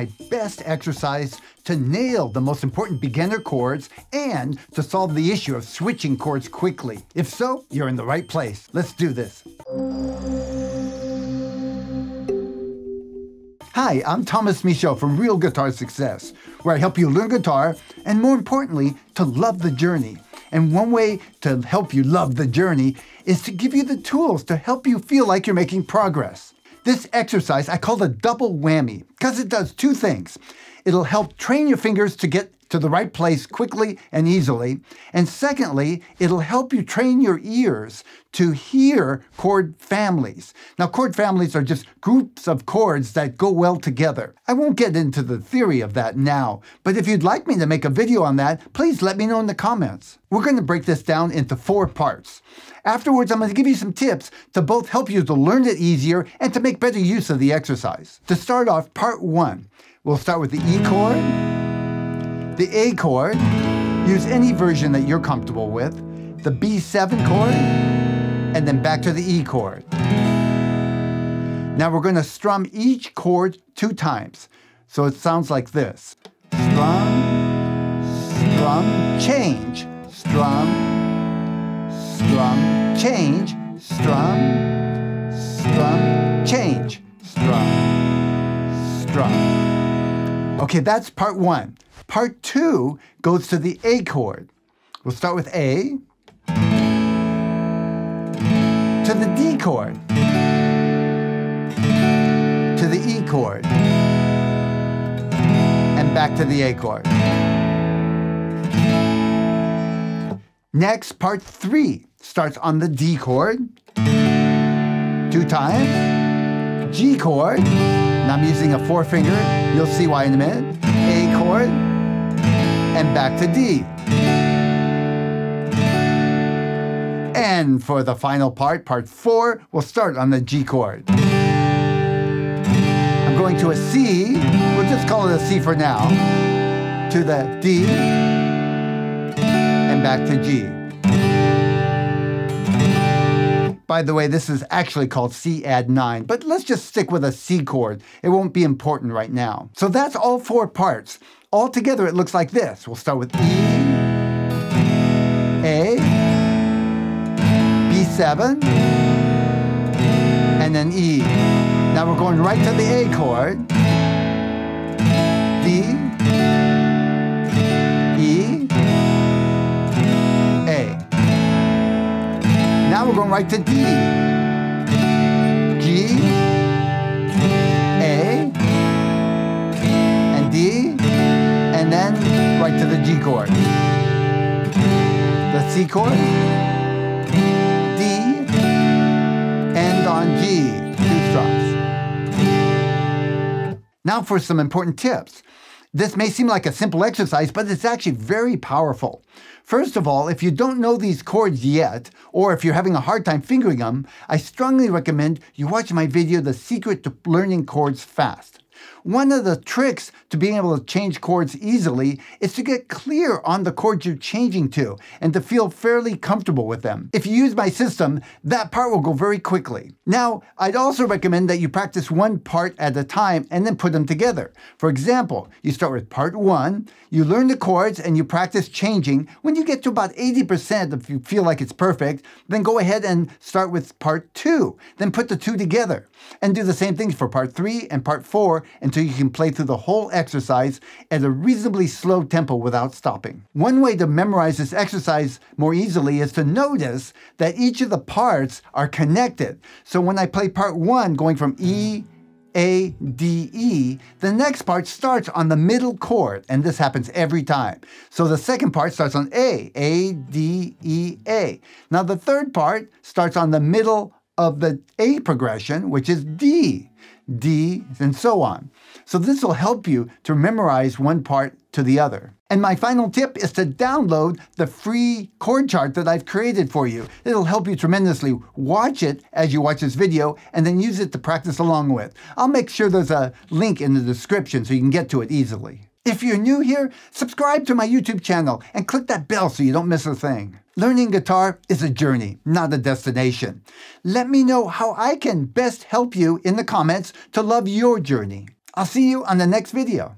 my best exercise to nail the most important beginner chords and to solve the issue of switching chords quickly. If so, you're in the right place. Let's do this. Hi, I'm Tomas Michaud from Real Guitar Success, where I help you learn guitar and, more importantly, to love the journey. And one way to help you love the journey is to give you the tools to help you feel like you're making progress. This exercise I call the double whammy because it does two things. It'll help train your fingers to get to the right place quickly and easily. And secondly, it'll help you train your ears to hear chord families. Now, chord families are just groups of chords that go well together. I won't get into the theory of that now, but if you'd like me to make a video on that, please let me know in the comments. We're going to break this down into 4 parts. Afterwards, I'm going to give you some tips to both help you to learn it easier and to make better use of the exercise. To start off, part 1, we'll start with the E chord, the A chord, use any version that you're comfortable with, the B7 chord, and then back to the E chord. Now we're going to strum each chord 2 times. So it sounds like this. Strum, strum, change, strum, strum, change, strum, strum, change, strum, strum. Okay, that's part 1. Part 2 goes to the A chord. We'll start with A, to the D chord, to the E chord, and back to the A chord. Next, part 3 starts on the D chord, 2 times, G chord, and I'm using a 4-finger, you'll see why in a minute, A chord, and back to D. And for the final part, part 4, we'll start on the G chord. I'm going to a C, we'll just call it a C for now, to the D, and back to G. By the way, this is actually called C add 9, but let's just stick with a C chord. It won't be important right now. So that's all 4 parts. All together, it looks like this. We'll start with E, A, B7, and then E. Now we're going right to the A chord, D, E, A. Now we're going right to D, G, A, and D, and then right to the G chord. The C chord, D, and on G, 2 strums. Now for some important tips. This may seem like a simple exercise, but it's actually very powerful. First of all, if you don't know these chords yet, or if you're having a hard time fingering them, I strongly recommend you watch my video, The Secret to Learning Chords Fast. One of the tricks to being able to change chords easily is to get clear on the chords you're changing to and to feel fairly comfortable with them. If you use my system, that part will go very quickly. Now, I'd also recommend that you practice one part at a time and then put them together. For example, you start with part 1, you learn the chords and you practice changing. When you get to about 80%, if you feel like it's perfect, then go ahead and start with part 2. Then put the 2 together and do the same things for part 3 and part 4 until you can play through the whole exercise at a reasonably slow tempo without stopping. One way to memorize this exercise more easily is to notice that each of the parts are connected. So when I play part 1 going from E, A, D, E, the next part starts on the middle chord, and this happens every time. So the second part starts on A, D, E, A. Now the third part starts on the middle of the A progression, which is D, D, and so on. So this will help you to memorize one part to the other. And my final tip is to download the free chord chart that I've created for you. It'll help you tremendously. Watch it as you watch this video and then use it to practice along with. I'll make sure there's a link in the description so you can get to it easily. If you're new here, subscribe to my YouTube channel and click that bell so you don't miss a thing. Learning guitar is a journey, not a destination. Let me know how I can best help you in the comments to love your journey. I'll see you on the next video.